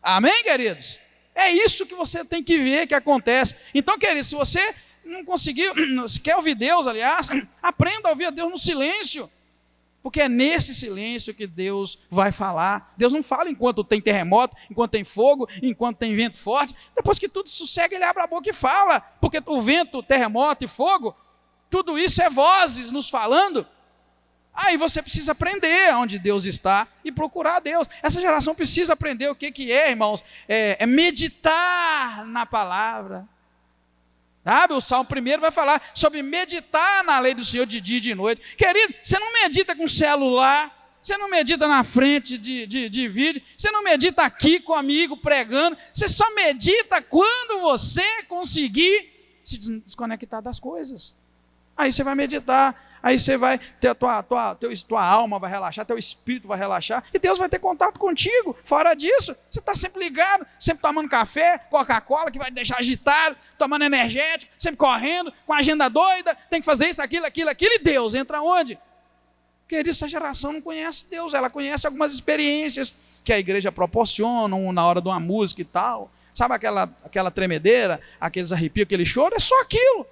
Amém, queridos? É isso que você tem que ver que acontece. Então, queridos, se você não conseguiu, se quer ouvir Deus, aliás, aprenda a ouvir a Deus no silêncio. Porque é nesse silêncio que Deus vai falar. Deus não fala enquanto tem terremoto, enquanto tem fogo, enquanto tem vento forte. Depois que tudo sossega, ele abre a boca e fala. Porque o vento, terremoto e fogo, tudo isso é vozes nos falando. Aí você precisa aprender onde Deus está e procurar Deus. Essa geração precisa aprender o que é, irmãos. É meditar na palavra. Sabe? O Salmo 1 vai falar sobre meditar na lei do Senhor de dia e de noite. Querido, você não medita com celular, você não medita na frente de vídeo, você não medita aqui com amigo pregando, você só medita quando você conseguir se desconectar das coisas. Aí você vai meditar, aí você vai ter tua alma vai relaxar, teu espírito vai relaxar, e Deus vai ter contato contigo. Fora disso, você está sempre ligado, sempre tomando café, Coca-Cola, que vai te deixar agitado, tomando energético, sempre correndo, com a agenda doida, tem que fazer isso, aquilo, e Deus entra onde? Querido, essa geração não conhece Deus, ela conhece algumas experiências que a igreja proporciona, na hora de uma música e tal. Sabe aquela tremedeira, aqueles arrepios, aquele choro? É só aquilo.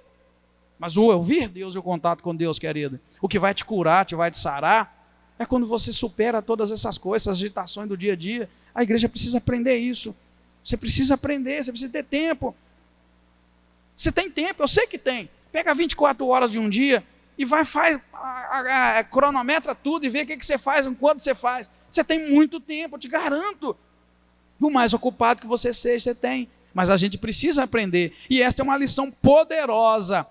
Mas o ouvir Deus e o contato com Deus, querido, o que vai te curar, vai te sarar, é quando você supera todas essas coisas, essas agitações do dia a dia. A igreja precisa aprender isso. Você precisa aprender, você precisa ter tempo. Você tem tempo, eu sei que tem. Pega 24 horas de um dia e faz cronometra tudo e vê o que você faz, enquanto você faz. Você tem muito tempo, eu te garanto. No mais ocupado que você seja, você tem. mas a gente precisa aprender. E esta é uma lição poderosa,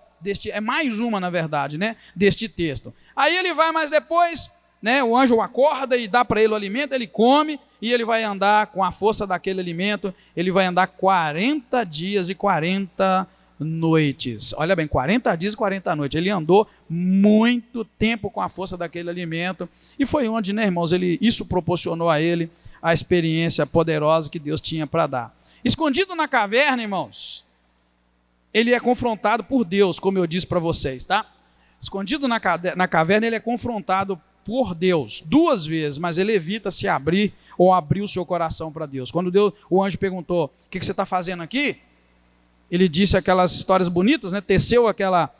é mais uma, na verdade, né, deste texto. Aí ele vai, mas depois, né, o anjo acorda e dá para ele o alimento, ele come, e ele vai andar com a força daquele alimento, ele vai andar 40 dias e 40 noites. Olha bem, 40 dias e 40 noites. Ele andou muito tempo com a força daquele alimento, e foi onde, né, irmãos, isso proporcionou a ele a experiência poderosa que Deus tinha para dar. Escondido na caverna, irmãos, ele é confrontado por Deus, como eu disse para vocês, tá? Escondido na caverna, ele é confrontado por Deus 2 vezes, mas ele evita se abrir ou abrir o seu coração para Deus. Quando o anjo perguntou: o que você está fazendo aqui? Ele disse aquelas histórias bonitas, né? Teceu aquela.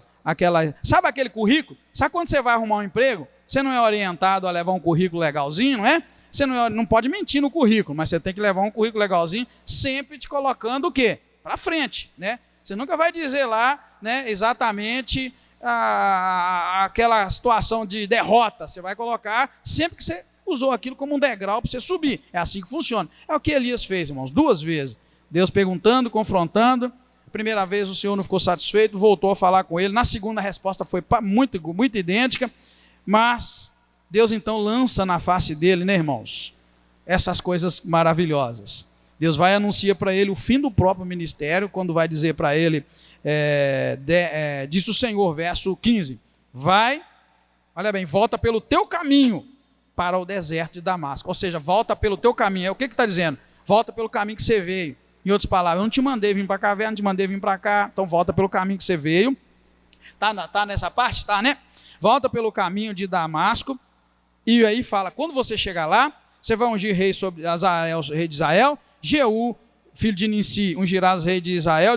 Sabe aquele currículo? Sabe quando você vai arrumar um emprego? Você não é orientado a levar um currículo legalzinho, não é? Você não pode mentir no currículo, mas você tem que levar um currículo legalzinho, sempre te colocando o quê? Para frente, né? Você nunca vai dizer lá, né, exatamente aquela situação de derrota. Você vai colocar sempre que você usou aquilo como um degrau para você subir. É assim que funciona. É o que Elias fez, irmãos, 2 vezes. Deus perguntando, confrontando. Primeira vez o Senhor não ficou satisfeito, voltou a falar com ele. Na segunda, a resposta foi muito, muito idêntica, mas Deus então lança na face dele, né, irmãos, essas coisas maravilhosas. Deus vai e anuncia para ele o fim do próprio ministério, quando vai dizer para ele, disse o Senhor, verso 15, vai, olha bem, volta pelo teu caminho para o deserto de Damasco. Ou seja, volta pelo teu caminho. O que está dizendo? Volta pelo caminho que você veio. Em outras palavras, eu não te mandei vir para a caverna, não te mandei vir para cá, então volta pelo caminho que você veio. Tá nessa parte? Tá, né? Volta pelo caminho de Damasco, e aí fala, quando você chegar lá, você vai ungir rei sobre Azael, rei de Israel, Jeú, filho de Nissi, ungirás rei de Israel,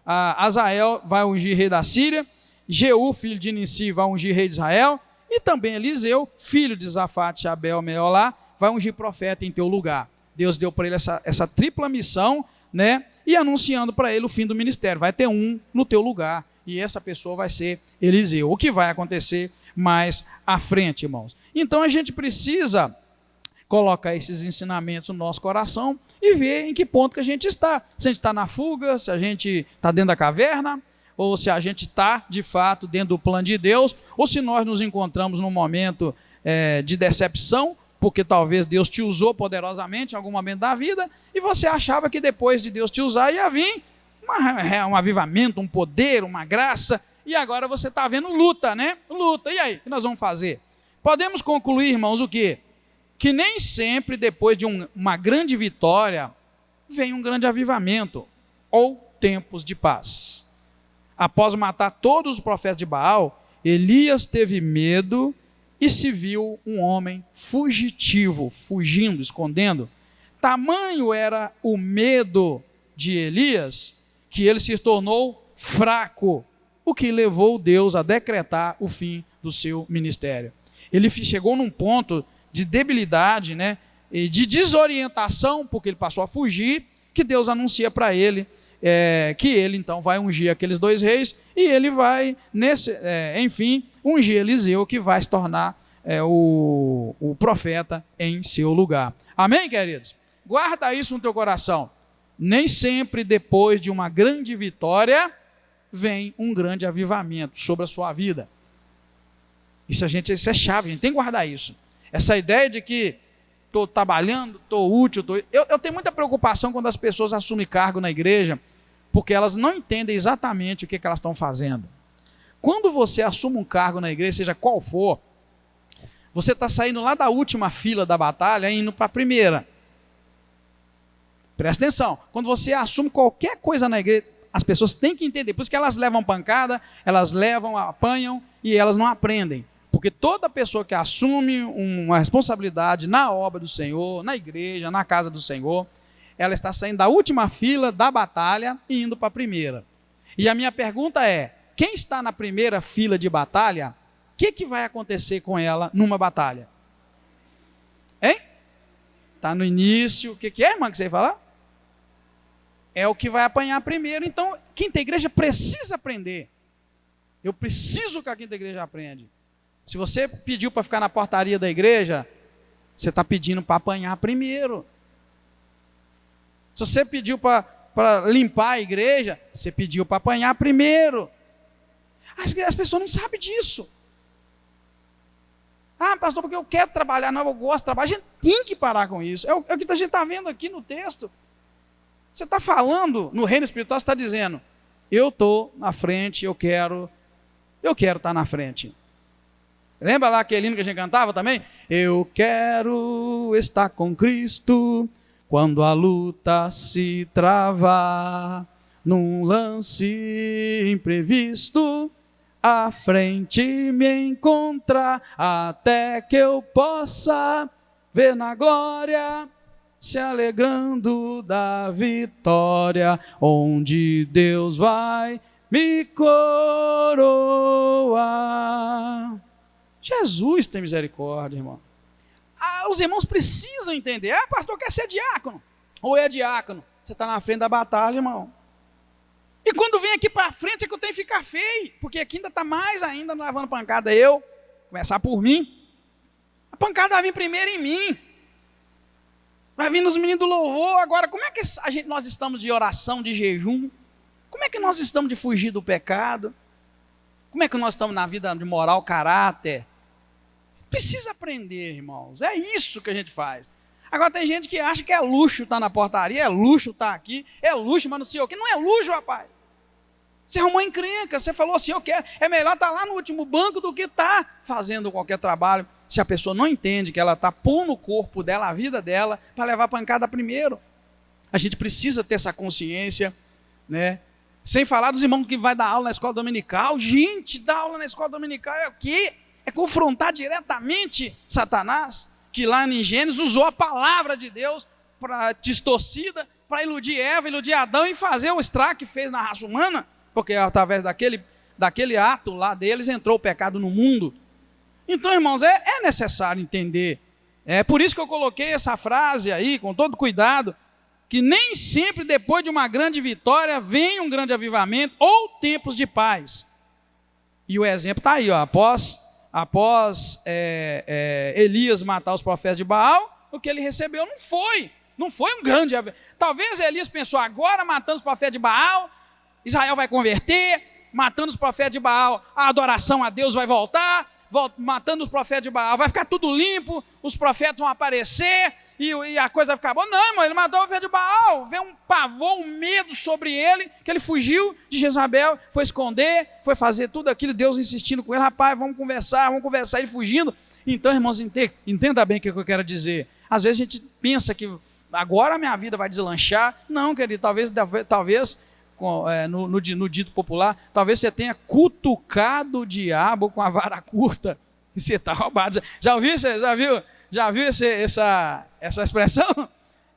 Azael vai ungir rei da Síria, Jeú, filho de Nissi, vai ungir rei de Israel, e também Eliseu, filho de Zafate, Abel, Meolá, vai ungir profeta em teu lugar. Deus deu para ele essa tripla missão, né? E anunciando para ele o fim do ministério. Vai ter um no teu lugar, e essa pessoa vai ser Eliseu. O que vai acontecer mais à frente, irmãos? Então a gente precisa colocar esses ensinamentos no nosso coração e ver em que ponto que a gente está. Se a gente está na fuga, se a gente está dentro da caverna, ou se a gente está, de fato, dentro do plano de Deus, ou se nós nos encontramos num momento de decepção, porque talvez Deus te usou poderosamente em algum momento da vida, e você achava que depois de Deus te usar ia vir um avivamento, um poder, uma graça, e agora você está vendo luta, né? Luta, e aí? O que nós vamos fazer? Podemos concluir, irmãos, o quê? Que nem sempre depois de uma grande vitória, vem um grande avivamento, ou tempos de paz. Após matar todos os profetas de Baal, Elias teve medo e se viu um homem fugitivo, fugindo, escondendo. Tamanho era o medo de Elias, que ele se tornou fraco, o que levou Deus a decretar o fim do seu ministério. Ele chegou num ponto de debilidade, né, e de desorientação, porque ele passou a fugir, que Deus anuncia para ele, que ele então vai ungir aqueles 2 reis, e ele vai, enfim, ungir Eliseu, que vai se tornar o profeta em seu lugar. Amém, queridos? Guarda isso no teu coração. Nem sempre depois de uma grande vitória, vem um grande avivamento sobre a sua vida. Isso é chave, a gente tem que guardar isso. Essa ideia de que estou trabalhando, estou útil, eu tenho muita preocupação quando as pessoas assumem cargo na igreja, porque elas não entendem exatamente o que elas estão fazendo. Quando você assume um cargo na igreja, seja qual for, você está saindo lá da última fila da batalha e indo para a primeira. Presta atenção, quando você assume qualquer coisa na igreja, as pessoas têm que entender, por isso que elas levam pancada, elas apanham e elas não aprendem. Porque toda pessoa que assume uma responsabilidade na obra do Senhor, na igreja, na casa do Senhor, ela está saindo da última fila da batalha e indo para a primeira. E a minha pergunta é, quem está na primeira fila de batalha, o que vai acontecer com ela numa batalha? Hein? Está no início, o que é, irmã, que você ia falar? É o que vai apanhar primeiro. Então, quinta igreja precisa aprender. Eu preciso que a quinta igreja aprenda. Se você pediu para ficar na portaria da igreja, você está pedindo para apanhar primeiro. Se você pediu para para limpar a igreja, você pediu para apanhar primeiro. As pessoas não sabem disso. Ah, pastor, porque eu quero trabalhar, não, eu gosto de trabalhar. A gente tem que parar com isso. É o que a gente está vendo aqui no texto. Você está falando, no reino espiritual, você está dizendo, eu estou na frente, eu quero estar na frente. Lembra lá aquele hino que a gente cantava também? Eu quero estar com Cristo quando a luta se travar, num lance imprevisto, à frente me encontrar, até que eu possa ver na glória, se alegrando da vitória, onde Deus vai me coroar. Jesus tem misericórdia, irmão. Os irmãos precisam entender. Ah, pastor, quer ser diácono? Ou é diácono? Você está na frente da batalha, irmão. E quando vem aqui para frente é que eu tenho que ficar feio, porque aqui ainda está mais ainda levando pancada eu, começar por mim. A pancada vai vir primeiro em mim. Vai vir nos meninos do louvor. Agora, como é que nós estamos de oração, de jejum? Como é que nós estamos de fugir do pecado? Como é que nós estamos na vida de moral, caráter? Precisa aprender, irmãos. É isso que a gente faz. Agora tem gente que acha que é luxo estar na portaria, é luxo estar aqui, é luxo, mas não sei o quê. Não é luxo, rapaz. Você arrumou encrenca, você falou assim, eu quero, é melhor estar lá no último banco do que estar fazendo qualquer trabalho. Se a pessoa não entende que ela está pondo o corpo dela, a vida dela, para levar a pancada primeiro. A gente precisa ter essa consciência, né? Sem falar dos irmãos que vai dar aula na escola dominical. Gente, dar aula na escola dominical é o quê? É confrontar diretamente Satanás, que lá em Gênesis usou a palavra de Deus para distorcida, para iludir Eva, iludir Adão e fazer o estrago que fez na raça humana, porque através daquele ato lá deles entrou o pecado no mundo. Então, irmãos, é necessário entender. É por isso que eu coloquei essa frase aí, com todo cuidado, que nem sempre depois de uma grande vitória vem um grande avivamento ou tempos de paz. E o exemplo está aí, ó, após Elias matar os profetas de Baal, o que ele recebeu não foi um grande avivamento. Talvez Elias pensou, agora matando os profetas de Baal, Israel vai converter, matando os profetas de Baal, a adoração a Deus vai voltar, matando os profetas de Baal, vai ficar tudo limpo, os profetas vão aparecer, e a coisa vai ficar boa. Não, irmão, ele matou o profeta de Baal, veio um pavor, um medo sobre ele, que ele fugiu de Jezabel, foi esconder, foi fazer tudo aquilo, Deus insistindo com ele, rapaz, vamos conversar, ele fugindo. Então, irmãos, entenda bem o que eu quero dizer. Às vezes a gente pensa que agora a minha vida vai deslanchar. Não, querido, talvez no dito popular, talvez você tenha cutucado o diabo com a vara curta, e você está roubado. Já viu essa expressão?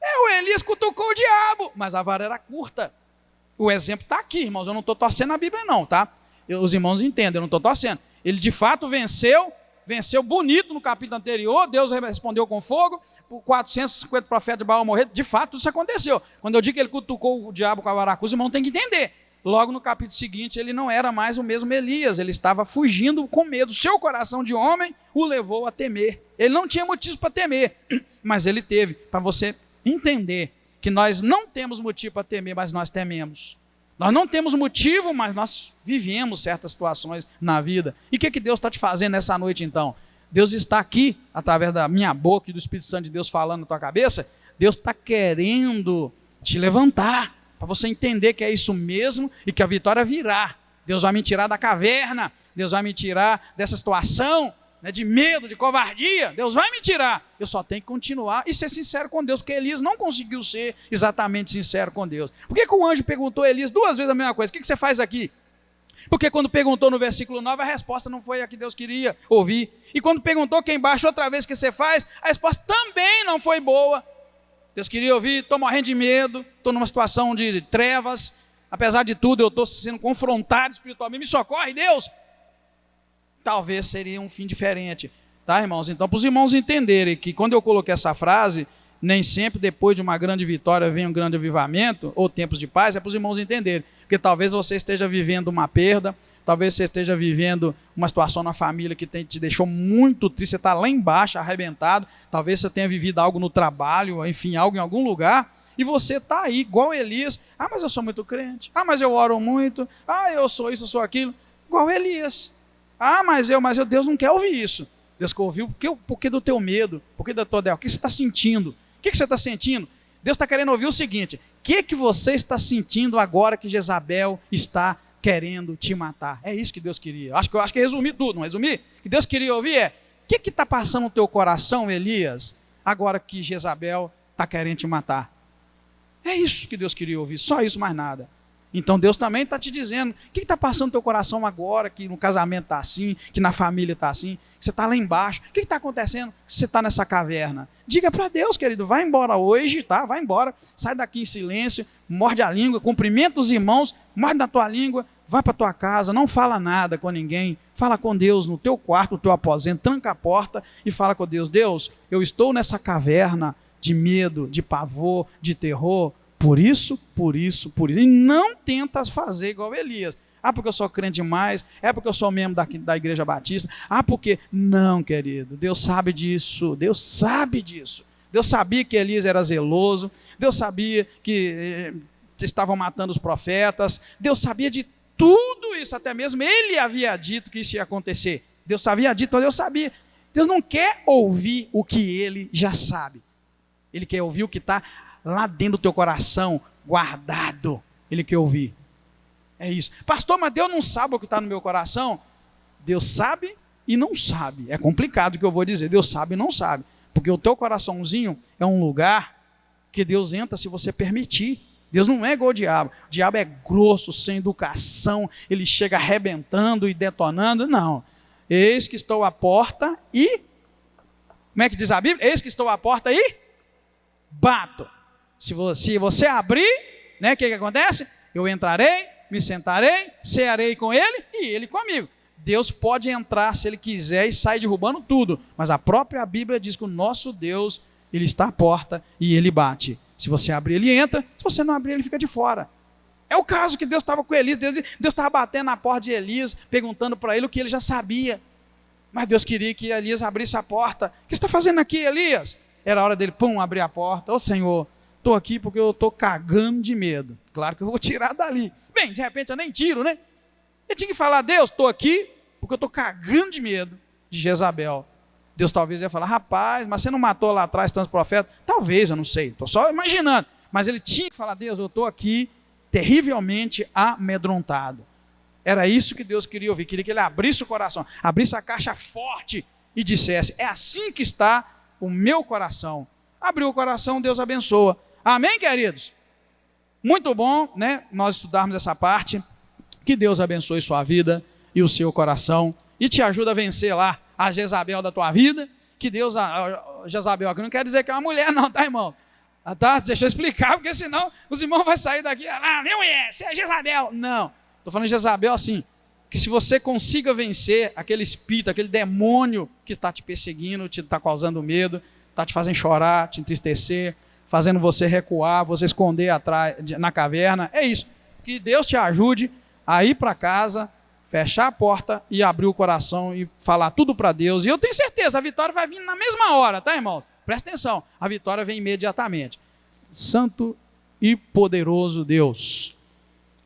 O Elias cutucou o diabo, mas a vara era curta. O exemplo está aqui, irmãos, eu não estou torcendo a Bíblia não, tá? Os irmãos entendem, eu não estou torcendo. Ele de fato venceu bonito no capítulo anterior, Deus respondeu com fogo, por 450 profetas de Baal morreram, de fato isso aconteceu. Quando eu digo que ele cutucou o diabo com a vara curta, os irmãos têm que entender. Logo no capítulo seguinte, ele não era mais o mesmo Elias, ele estava fugindo com medo. Seu coração de homem o levou a temer. Ele não tinha motivo para temer, mas ele teve, para você entender que nós não temos motivo para temer, mas nós tememos. Nós não temos motivo, mas nós vivemos certas situações na vida. E o que Deus está te fazendo nessa noite então? Deus está aqui, através da minha boca e do Espírito Santo de Deus falando na tua cabeça, Deus está querendo te levantar, para você entender que é isso mesmo e que a vitória virá. Deus vai me tirar da caverna, Deus vai me tirar dessa situação, né, de medo, de covardia. Deus vai me tirar. Eu só tenho que continuar e ser sincero com Deus, porque Elias não conseguiu ser exatamente sincero com Deus. Por que o anjo perguntou a Elias 2 vezes a mesma coisa? O que você faz aqui? Porque quando perguntou no versículo 9, a resposta não foi a que Deus queria ouvir. E quando perguntou aqui embaixo outra vez o que você faz, a resposta também não foi boa. Deus queria ouvir, estou morrendo de medo, estou numa situação de trevas, apesar de tudo eu estou sendo confrontado espiritualmente, me socorre Deus. Talvez seria um fim diferente, tá, irmãos? Então, para os irmãos entenderem que quando eu coloquei essa frase, nem sempre depois de uma grande vitória vem um grande avivamento, ou tempos de paz, é para os irmãos entenderem, porque talvez você esteja vivendo uma perda, talvez você esteja vivendo uma situação na família que te deixou muito triste, você está lá embaixo, arrebentado, talvez você tenha vivido algo no trabalho, enfim, algo em algum lugar, E você está aí, igual Elias. Ah, mas eu sou muito crente. Ah, mas eu oro muito. Ah, eu sou isso, eu sou aquilo. Igual Elias. Ah, mas Deus não quer ouvir isso. Deus quer ouvir porque do teu medo, porque da tua dela. O que você está sentindo? O que você está sentindo? Deus está querendo ouvir o seguinte: o que você está sentindo agora que Jezabel está querendo te matar? É isso que Deus queria. Acho que resumi tudo, não resumi? O que Deus queria ouvir é: o que está passando no teu coração, Elias, agora que Jezabel está querendo te matar? É isso que Deus queria ouvir, só isso, mais nada. Então Deus também está te dizendo: o que está passando no teu coração agora, que no casamento está assim, que na família está assim, que você está lá embaixo? O que está acontecendo que você está nessa caverna? Diga para Deus, querido, vai embora hoje, tá? Vai embora, sai daqui em silêncio, morde a língua, cumprimenta os irmãos, morde na tua língua, vai para tua casa, não fala nada com ninguém, fala com Deus no teu quarto, no teu aposento, tranca a porta e fala com Deus: Deus, eu estou nessa caverna de medo, de pavor, de terror, por isso. E não tenta fazer igual Elias. Ah, porque eu sou crente demais. É porque eu sou membro da Igreja Batista. Ah, porque... Não, querido. Deus sabe disso. Deus sabe disso. Deus sabia que Elias era zeloso. Deus sabia que estavam matando os profetas. Deus sabia de tudo isso. Até mesmo ele havia dito que isso ia acontecer. Deus havia dito, mas Deus sabia. Deus não quer ouvir o que ele já sabe. Ele quer ouvir o que está lá dentro do teu coração, guardado. Ele quer ouvir. É isso. Pastor, mas Deus não sabe o que está no meu coração? Deus sabe e não sabe. É complicado o que eu vou dizer. Deus sabe e não sabe. Porque o teu coraçãozinho é um lugar que Deus entra se você permitir. Deus não é igual o diabo. O diabo é grosso, sem educação. Ele chega arrebentando e detonando. Não. Eis que estou à porta e... Como é que diz a Bíblia? Eis que estou à porta e bato. Se você abrir, né, o que acontece? Eu entrarei, me sentarei, cearei com ele e ele comigo. Deus pode entrar se ele quiser e sair derrubando tudo, mas a própria Bíblia diz que o nosso Deus, ele está à porta e ele bate. Se você abrir, ele entra; se você não abrir, ele fica de fora. É o caso que Deus estava com Elias. Deus estava batendo na porta de Elias, perguntando para ele o que ele já sabia. Mas Deus queria que Elias abrisse a porta. O que você está fazendo aqui, Elias? Era a hora dele, abrir a porta. Ô Senhor, estou aqui porque eu estou cagando de medo. Claro que eu vou tirar dali. Bem, de repente eu nem tiro, né? Eu tinha que falar: Deus, estou aqui porque eu estou cagando de medo de Jezabel. Deus talvez ia falar: rapaz, mas você não matou lá atrás tantos profetas? Talvez, eu não sei, estou só imaginando. Mas ele tinha que falar: Deus, eu estou aqui terrivelmente amedrontado. Era isso que Deus queria ouvir. Queria que ele abrisse o coração, abrisse a caixa forte e dissesse: é assim que está o meu coração. Abriu o coração, Deus abençoa. Amém, queridos? Muito bom, né, nós estudarmos essa parte. Que Deus abençoe sua vida e o seu coração e te ajuda a vencer lá a Jezabel da tua vida. Que Deus, Jezabel aqui não quer dizer que é uma mulher não, tá, irmão? Tá? Deixa eu explicar, porque senão os irmãos vão sair daqui: ah, minha mulher, você é Jezabel. Não, estou falando de Jezabel assim, que se você consiga vencer aquele espírito, aquele demônio que está te perseguindo, te está causando medo, está te fazendo chorar, te entristecer, fazendo você recuar, você esconder atrás, na caverna, é isso. Que Deus te ajude a ir para casa, fechar a porta e abrir o coração e falar tudo para Deus. E eu tenho certeza, a vitória vai vir na mesma hora, tá, irmãos? Presta atenção, a vitória vem imediatamente. Santo e poderoso Deus,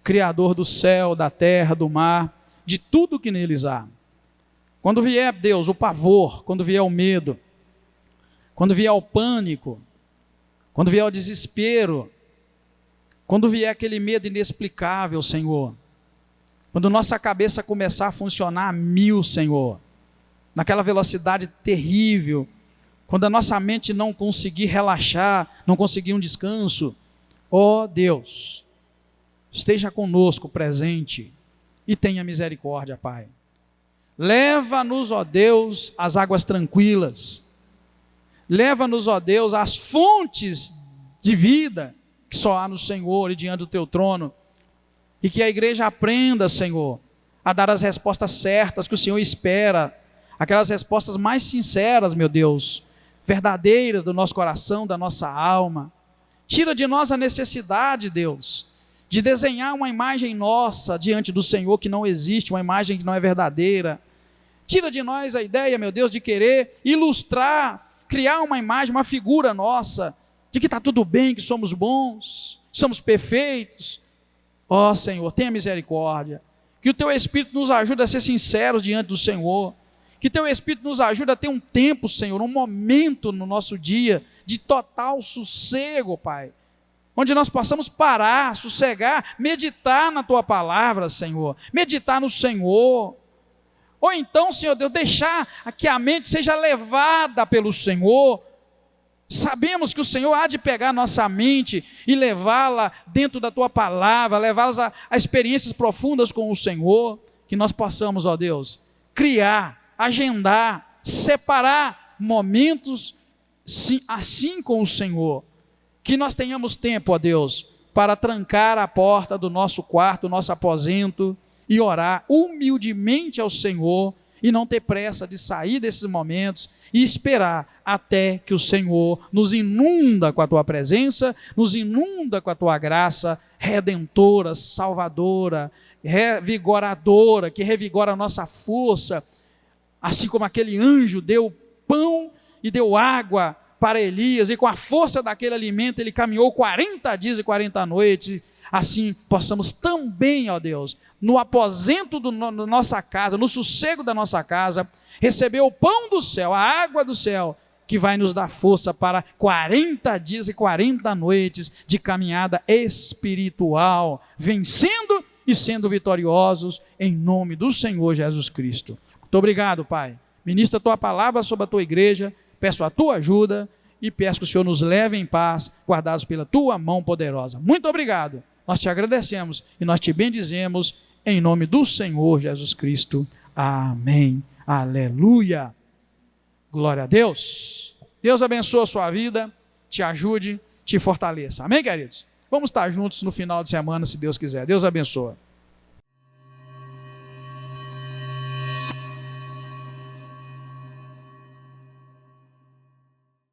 Criador do céu, da terra, do mar, de tudo que neles há. Quando vier, Deus, o pavor, quando vier o medo, quando vier o pânico, quando vier o desespero, quando vier aquele medo inexplicável, Senhor, quando nossa cabeça começar a funcionar a 1000, Senhor, naquela velocidade terrível, quando a nossa mente não conseguir relaxar, não conseguir um descanso, ó Deus, esteja conosco presente e tenha misericórdia, Pai. Leva-nos, ó Deus, às águas tranquilas. Leva-nos, ó Deus, às fontes de vida que só há no Senhor e diante do Teu trono. E que a igreja aprenda, Senhor, a dar as respostas certas que o Senhor espera. Aquelas respostas mais sinceras, meu Deus, verdadeiras do nosso coração, da nossa alma. Tira de nós a necessidade, Deus, de desenhar uma imagem nossa diante do Senhor que não existe, uma imagem que não é verdadeira. Tira de nós a ideia, meu Deus, de querer ilustrar, criar uma imagem, uma figura nossa, de que está tudo bem, que somos bons, somos perfeitos. Ó Senhor, tenha misericórdia. Que o Teu Espírito nos ajude a ser sinceros diante do Senhor. Que Teu Espírito nos ajude a ter um tempo, Senhor, um momento no nosso dia de total sossego, Pai. Onde nós possamos parar, sossegar, meditar na Tua palavra, Senhor. Meditar no Senhor. Ou então, Senhor Deus, deixar que a mente seja levada pelo Senhor. Sabemos que o Senhor há de pegar a nossa mente e levá-la dentro da Tua palavra, levá-las a experiências profundas com o Senhor. Que nós possamos, ó Deus, criar, agendar, separar momentos assim com o Senhor. Que nós tenhamos tempo, ó Deus, para trancar a porta do nosso quarto, do nosso aposento, e orar humildemente ao Senhor, e não ter pressa de sair desses momentos, e esperar até que o Senhor nos inunda com a Tua presença, nos inunda com a Tua graça redentora, salvadora, revigoradora, que revigora a nossa força, assim como aquele anjo deu pão e deu água para Elias, e com a força daquele alimento ele caminhou 40 dias e 40 noites, assim possamos também, ó Deus, no aposento da nossa casa, no sossego da nossa casa, receber o pão do céu, a água do céu, que vai nos dar força para 40 dias e 40 noites de caminhada espiritual, vencendo e sendo vitoriosos em nome do Senhor Jesus Cristo. Muito obrigado, Pai. Ministra a Tua palavra sobre a Tua igreja, peço a Tua ajuda e peço que o Senhor nos leve em paz, guardados pela Tua mão poderosa. Muito obrigado. Nós te agradecemos e nós te bendizemos em nome do Senhor Jesus Cristo. Amém. Aleluia. Glória a Deus. Deus abençoe a sua vida, te ajude, te fortaleça. Amém, queridos? Vamos estar juntos no final de semana, se Deus quiser. Deus abençoe.